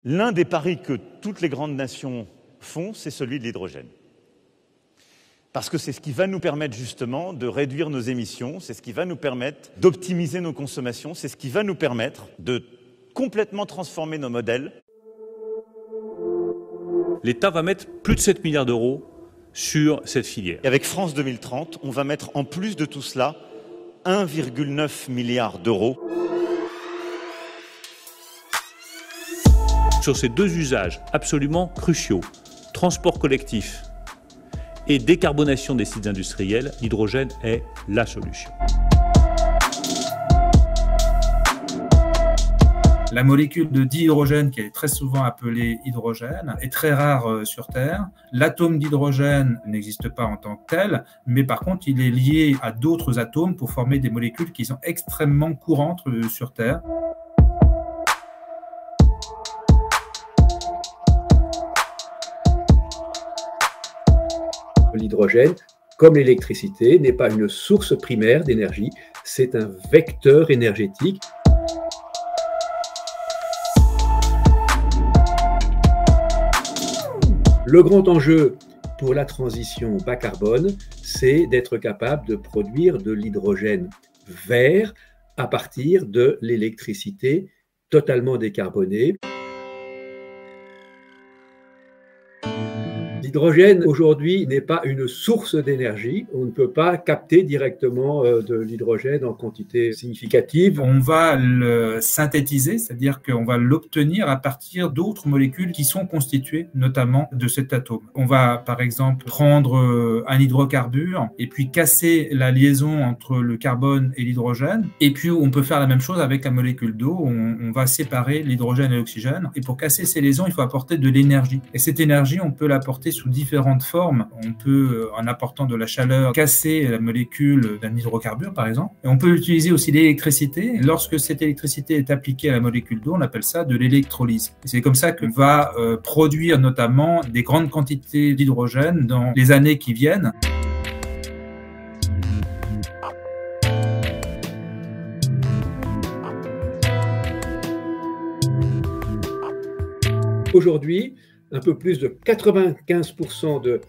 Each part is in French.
L'un des paris que toutes les grandes nations font, c'est celui de l'hydrogène. Parce que c'est ce qui va nous permettre justement de réduire nos émissions, c'est ce qui va nous permettre d'optimiser nos consommations, c'est ce qui va nous permettre de complètement transformer nos modèles. L'État va mettre plus de 7 milliards d'euros sur cette filière. Et avec France 2030, on va mettre en plus de tout cela 1,9 milliard d'euros. Sur ces deux usages absolument cruciaux, transport collectif et décarbonation des sites industriels, l'hydrogène est la solution. La molécule de dihydrogène, qui est très souvent appelée hydrogène, est très rare sur Terre. L'atome d'hydrogène n'existe pas en tant que tel, mais par contre, il est lié à d'autres atomes pour former des molécules qui sont extrêmement courantes sur Terre. L'hydrogène, comme l'électricité, n'est pas une source primaire d'énergie, c'est un vecteur énergétique. Le grand enjeu pour la transition bas carbone, c'est d'être capable de produire de l'hydrogène vert à partir de l'électricité totalement décarbonée. L'hydrogène, aujourd'hui, n'est pas une source d'énergie. On ne peut pas capter directement de l'hydrogène en quantité significative. On va le synthétiser, c'est-à-dire qu'on va l'obtenir à partir d'autres molécules qui sont constituées notamment de cet atome. On va, par exemple, prendre un hydrocarbure et puis casser la liaison entre le carbone et l'hydrogène. Et puis, on peut faire la même chose avec la molécule d'eau. On va séparer l'hydrogène et l'oxygène. Et pour casser ces liaisons, il faut apporter de l'énergie. Et cette énergie, on peut l'apporter sous différentes formes. On peut, en apportant de la chaleur, casser la molécule d'un hydrocarbure, par exemple. Et on peut utiliser aussi l'électricité. Lorsque cette électricité est appliquée à la molécule d'eau, on appelle ça de l'électrolyse. Et c'est comme ça qu'on va produire notamment des grandes quantités d'hydrogène dans les années qui viennent. Aujourd'hui, un peu plus de 95% de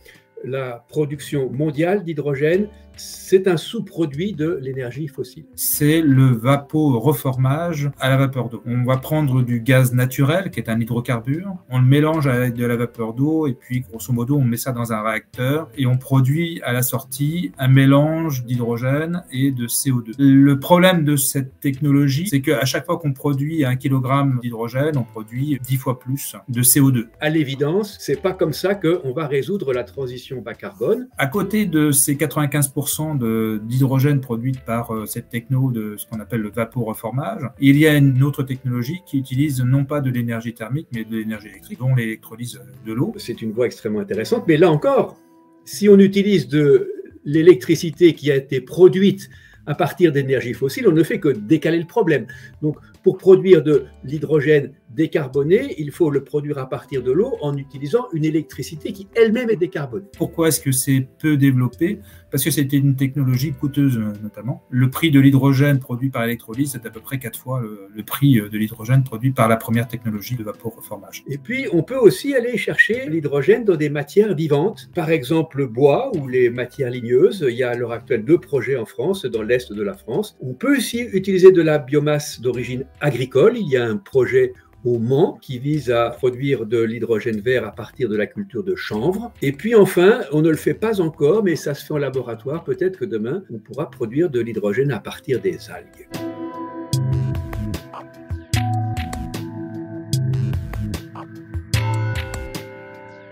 la production mondiale d'hydrogène, c'est un sous-produit de l'énergie fossile. C'est le vaporeformage à la vapeur d'eau. On va prendre du gaz naturel, qui est un hydrocarbure, on le mélange avec de la vapeur d'eau, et puis grosso modo, on met ça dans un réacteur, et on produit à la sortie un mélange d'hydrogène et de CO2. Le problème de cette technologie, c'est qu'à chaque fois qu'on produit 1 kg d'hydrogène, on produit 10 fois plus de CO2. À l'évidence, c'est pas comme ça qu'on va résoudre la transition bas carbone. À côté de ces 95% d'hydrogène produite par cette techno de ce qu'on appelle le vaporeformage, il y a une autre technologie qui utilise non pas de l'énergie thermique, mais de l'énergie électrique, dont l'électrolyse de l'eau. C'est une voie extrêmement intéressante, mais là encore, si on utilise de l'électricité qui a été produite à partir d'énergie fossile, on ne fait que décaler le problème. Donc, pour produire de l'hydrogène décarboné, il faut le produire à partir de l'eau en utilisant une électricité qui elle-même est décarbonée. Pourquoi est-ce que c'est peu développé? Parce que c'était une technologie coûteuse notamment. Le prix de l'hydrogène produit par électrolyse, c'est à peu près 4 fois le prix de l'hydrogène produit par la première technologie de vaporeformage. Et puis, on peut aussi aller chercher l'hydrogène dans des matières vivantes, par exemple le bois ou les matières ligneuses. Il y a à l'heure actuelle 2 projets en France, dans l'est de la France. On peut aussi utiliser de la biomasse d'origine agricole. Il y a un projet au Mans qui vise à produire de l'hydrogène vert à partir de la culture de chanvre. Et puis enfin, on ne le fait pas encore, mais ça se fait en laboratoire. Peut-être que demain, on pourra produire de l'hydrogène à partir des algues.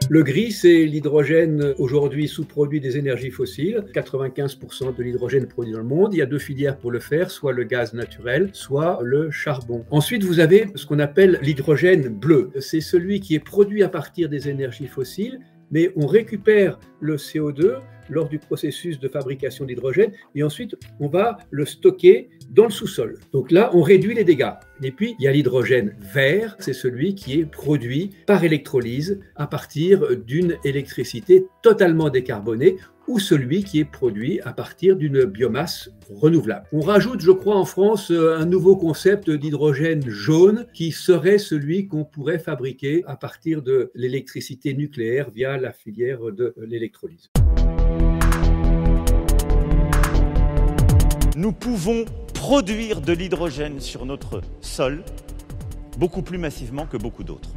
Le gris, c'est l'hydrogène aujourd'hui sous-produit des énergies fossiles. 95% de l'hydrogène produit dans le monde. Il y a 2 filières pour le faire, soit le gaz naturel, soit le charbon. Ensuite, vous avez ce qu'on appelle l'hydrogène bleu. C'est celui qui est produit à partir des énergies fossiles, mais on récupère le CO2 lors du processus de fabrication d'hydrogène et ensuite on va le stocker dans le sous-sol. Donc là, on réduit les dégâts. Et puis, il y a l'hydrogène vert, c'est celui qui est produit par électrolyse à partir d'une électricité totalement décarbonée ou celui qui est produit à partir d'une biomasse renouvelable. On rajoute, je crois, en France, un nouveau concept d'hydrogène jaune qui serait celui qu'on pourrait fabriquer à partir de l'électricité nucléaire via la filière de l'électrolyse. Nous pouvons produire de l'hydrogène sur notre sol beaucoup plus massivement que beaucoup d'autres.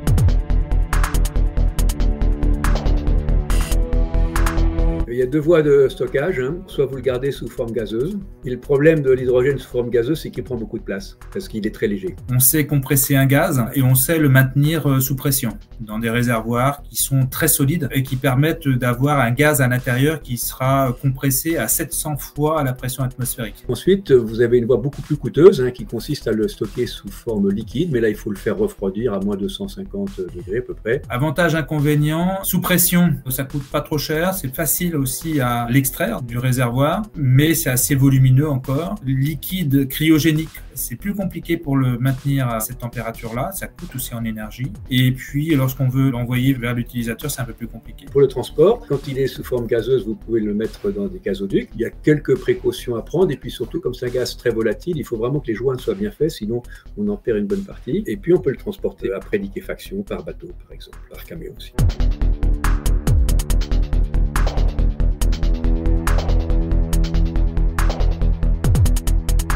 Il y a deux voies de stockage, soit vous le gardez sous forme gazeuse. Et le problème de l'hydrogène sous forme gazeuse, c'est qu'il prend beaucoup de place, parce qu'il est très léger. On sait compresser un gaz et on sait le maintenir sous pression, dans des réservoirs qui sont très solides et qui permettent d'avoir un gaz à l'intérieur qui sera compressé à 700 fois la pression atmosphérique. Ensuite, vous avez une voie beaucoup plus coûteuse, qui consiste à le stocker sous forme liquide, mais là, il faut le faire refroidir à moins 250 degrés à peu près. Avantage, inconvénient, sous pression, ça coûte pas trop cher, c'est facile aussi à l'extraire du réservoir, mais c'est assez volumineux encore. Liquide cryogénique, c'est plus compliqué pour le maintenir à cette température-là, ça coûte aussi en énergie. Et puis, lorsqu'on veut l'envoyer vers l'utilisateur, c'est un peu plus compliqué. Pour le transport, quand il est sous forme gazeuse, vous pouvez le mettre dans des gazoducs. Il y a quelques précautions à prendre, et puis surtout, comme c'est un gaz très volatile, il faut vraiment que les joints soient bien faits, sinon on en perd une bonne partie. Et puis, on peut le transporter après liquéfaction par bateau, par exemple, par camion aussi.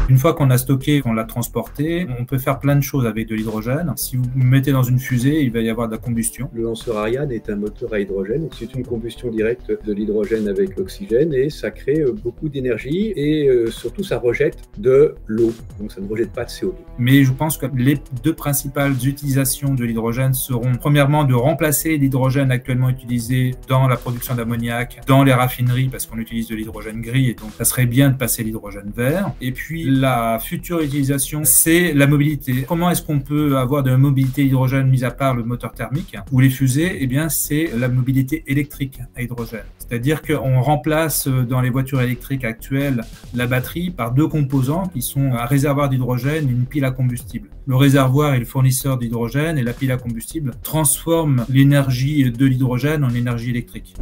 Une fois qu'on a stocké, qu'on l'a transporté, on peut faire plein de choses avec de l'hydrogène. Si vous le mettez dans une fusée, il va y avoir de la combustion. Le lanceur Ariane est un moteur à hydrogène. C'est une combustion directe de l'hydrogène avec l'oxygène et ça crée beaucoup d'énergie et surtout ça rejette de l'eau. Donc ça ne rejette pas de CO2. Mais je pense que les deux principales utilisations de l'hydrogène seront premièrement de remplacer l'hydrogène actuellement utilisé dans la production d'ammoniac, dans les raffineries parce qu'on utilise de l'hydrogène gris et donc ça serait bien de passer l'hydrogène vert. Et puis la future utilisation, c'est la mobilité. Comment est-ce qu'on peut avoir de la mobilité hydrogène mis à part le moteur thermique ou les fusées? Eh bien, c'est la mobilité électrique à hydrogène. C'est-à-dire qu'on remplace dans les voitures électriques actuelles la batterie par deux composants qui sont un réservoir d'hydrogène et une pile à combustible. Le réservoir est le fournisseur d'hydrogène et la pile à combustible transforme l'énergie de l'hydrogène en énergie électrique.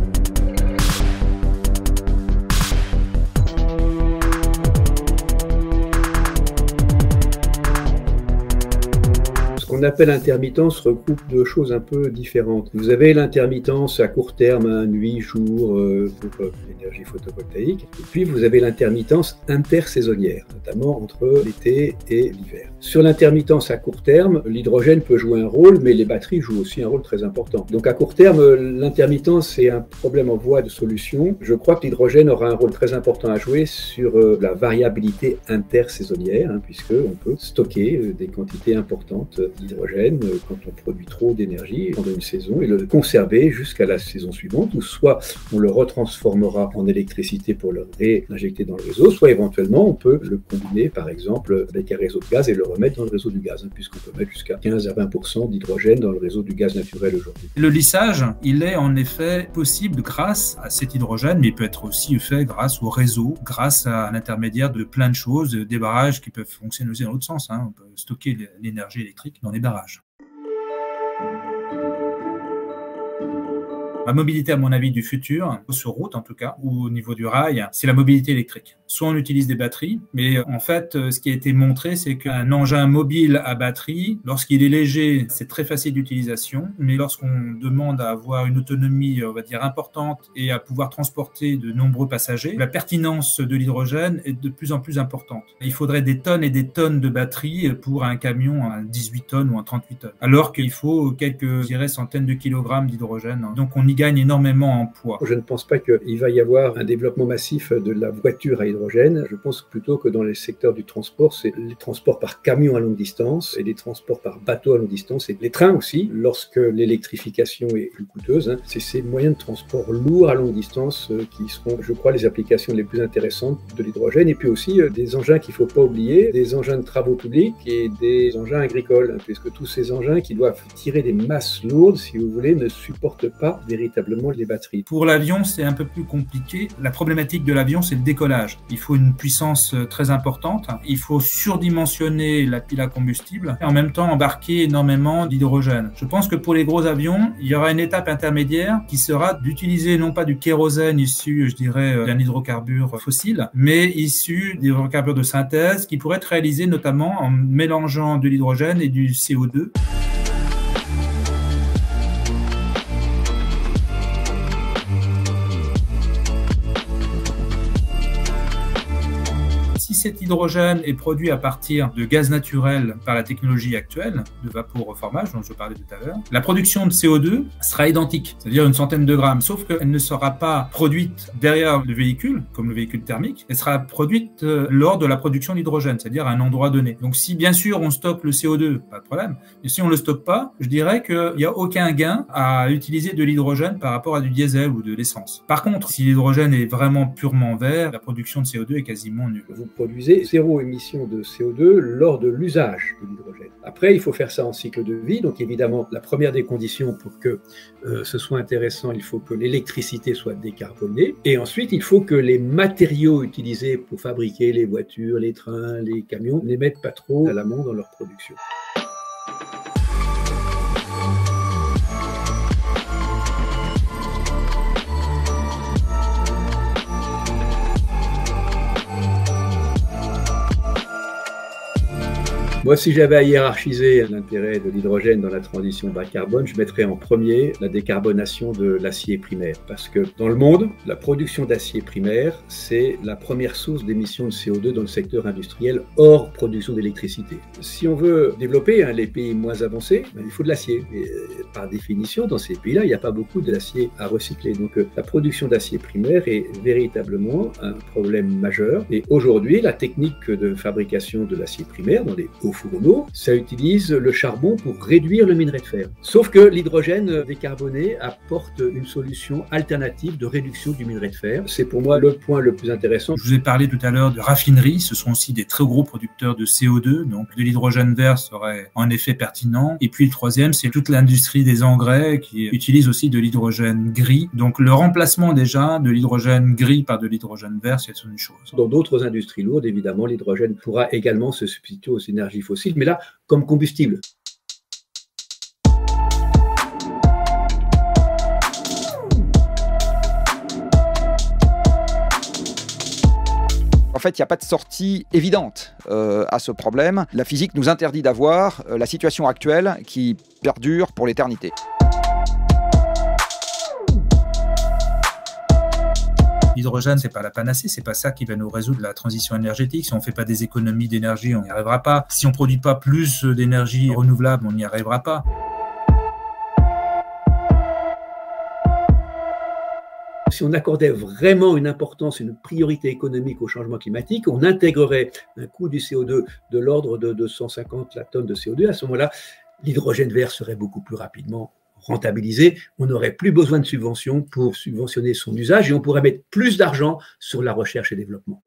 Ce qu'on appelle intermittence regroupe deux choses un peu différentes. Vous avez l'intermittence à court terme, nuit, jour, pour l'énergie photovoltaïque. Et puis vous avez l'intermittence intersaisonnière, notamment entre l'été et l'hiver. Sur l'intermittence à court terme, l'hydrogène peut jouer un rôle, mais les batteries jouent aussi un rôle très important. Donc à court terme, l'intermittence est un problème en voie de solution. Je crois que l'hydrogène aura un rôle très important à jouer sur la variabilité intersaisonnière, puisqu'on peut stocker des quantités importantes d'hydrogène quand on produit trop d'énergie pendant une saison et le conserver jusqu'à la saison suivante, ou soit on le retransformera en électricité pour le réinjecter dans le réseau, soit éventuellement on peut le combiner par exemple avec un réseau de gaz et le remettre dans le réseau du gaz, puisqu'on peut mettre jusqu'à 15 à 20% d'hydrogène dans le réseau du gaz naturel aujourd'hui. Le lissage, il est en effet possible grâce à cet hydrogène, mais il peut être aussi fait grâce au réseau, grâce à l'intermédiaire de plein de choses, des barrages qui peuvent fonctionner aussi dans l'autre sens. On peut stocker l'énergie électrique dans les barrages. La mobilité, à mon avis, du futur, sur route en tout cas, ou au niveau du rail, c'est la mobilité électrique. Soit on utilise des batteries, mais en fait, ce qui a été montré, c'est qu'un engin mobile à batterie, lorsqu'il est léger, c'est très facile d'utilisation, mais lorsqu'on demande à avoir une autonomie, on va dire, importante et à pouvoir transporter de nombreux passagers, la pertinence de l'hydrogène est de plus en plus importante. Il faudrait des tonnes et des tonnes de batteries pour un camion à 18 tonnes ou à 38 tonnes, alors qu'il faut quelques, je dirais, centaines de kilogrammes d'hydrogène. Donc on y gagne énormément en poids. Je ne pense pas qu'il va y avoir un développement massif de la voiture à hydrogène. Je pense plutôt que dans les secteurs du transport, c'est les transports par camion à longue distance et les transports par bateau à longue distance et les trains aussi, lorsque l'électrification est plus coûteuse. C'est ces moyens de transport lourds à longue distance qui seront, je crois, les applications les plus intéressantes de l'hydrogène. Et puis aussi des engins qu'il ne faut pas oublier, des engins de travaux publics et des engins agricoles, puisque tous ces engins qui doivent tirer des masses lourdes, si vous voulez, ne supportent pas véritablement véritablement les batteries. Pour l'avion, c'est un peu plus compliqué. La problématique de l'avion, c'est le décollage. Il faut une puissance très importante. Il faut surdimensionner la pile à combustible et en même temps embarquer énormément d'hydrogène. Je pense que pour les gros avions, il y aura une étape intermédiaire qui sera d'utiliser non pas du kérosène issu, je dirais, d'un hydrocarbure fossile, mais issu d'hydrocarbures de synthèse qui pourraient être réalisés notamment en mélangeant de l'hydrogène et du CO2. Si cet hydrogène est produit à partir de gaz naturel par la technologie actuelle, de vaporeformage dont je parlais tout à l'heure, la production de CO2 sera identique, c'est-à-dire une centaine de grammes, sauf qu'elle ne sera pas produite derrière le véhicule, comme le véhicule thermique, elle sera produite lors de la production d'hydrogène, c'est-à-dire à un endroit donné. Donc si bien sûr on stocke le CO2, pas de problème, mais si on ne le stocke pas, je dirais qu'il n'y a aucun gain à utiliser de l'hydrogène par rapport à du diesel ou de l'essence. Par contre, si l'hydrogène est vraiment purement vert, la production de CO2 est quasiment nulle. Vous produisez zéro émission de CO2 lors de l'usage de l'hydrogène. Après, il faut faire ça en cycle de vie. Donc évidemment, la première des conditions pour que ce soit intéressant, il faut que l'électricité soit décarbonée. Et ensuite, il faut que les matériaux utilisés pour fabriquer les voitures, les trains, les camions n'émettent pas trop à l'amont dans leur production. Moi, si j'avais à hiérarchiser l'intérêt de l'hydrogène dans la transition bas carbone, je mettrais en premier la décarbonation de l'acier primaire. Parce que dans le monde, la production d'acier primaire, c'est la première source d'émissions de CO2 dans le secteur industriel, hors production d'électricité. Si on veut développer les pays moins avancés, il faut de l'acier. Et par définition, dans ces pays-là, il n'y a pas beaucoup de l'acier à recycler. Donc la production d'acier primaire est véritablement un problème majeur. Et aujourd'hui, la technique de fabrication de l'acier primaire dans les hauts fourneaux, ça utilise le charbon pour réduire le minerai de fer. Sauf que l'hydrogène décarboné apporte une solution alternative de réduction du minerai de fer. C'est pour moi le point le plus intéressant. Je vous ai parlé tout à l'heure de raffineries, ce sont aussi des très gros producteurs de CO2, donc de l'hydrogène vert serait en effet pertinent. Et puis le troisième, c'est toute l'industrie des engrais qui utilise aussi de l'hydrogène gris. Donc le remplacement déjà de l'hydrogène gris par de l'hydrogène vert, c'est une chose. Dans d'autres industries lourdes, évidemment, l'hydrogène pourra également se substituer aux énergies fossiles, mais là, comme combustible. En fait, il n'y a pas de sortie évidente à ce problème. La physique nous interdit d'avoir la situation actuelle qui perdure pour l'éternité. L'hydrogène, c'est pas la panacée, c'est pas ça qui va nous résoudre la transition énergétique. Si on fait pas des économies d'énergie, on n'y arrivera pas. Si on produit pas plus d'énergie renouvelable, on n'y arrivera pas. Si on accordait vraiment une importance, une priorité économique au changement climatique, on intégrerait un coût du CO2 de l'ordre de 250 la tonne de CO2. À ce moment-là, l'hydrogène vert serait beaucoup plus rapidement rentabilisé. On n'aurait plus besoin de subventions pour subventionner son usage et on pourrait mettre plus d'argent sur la recherche et développement.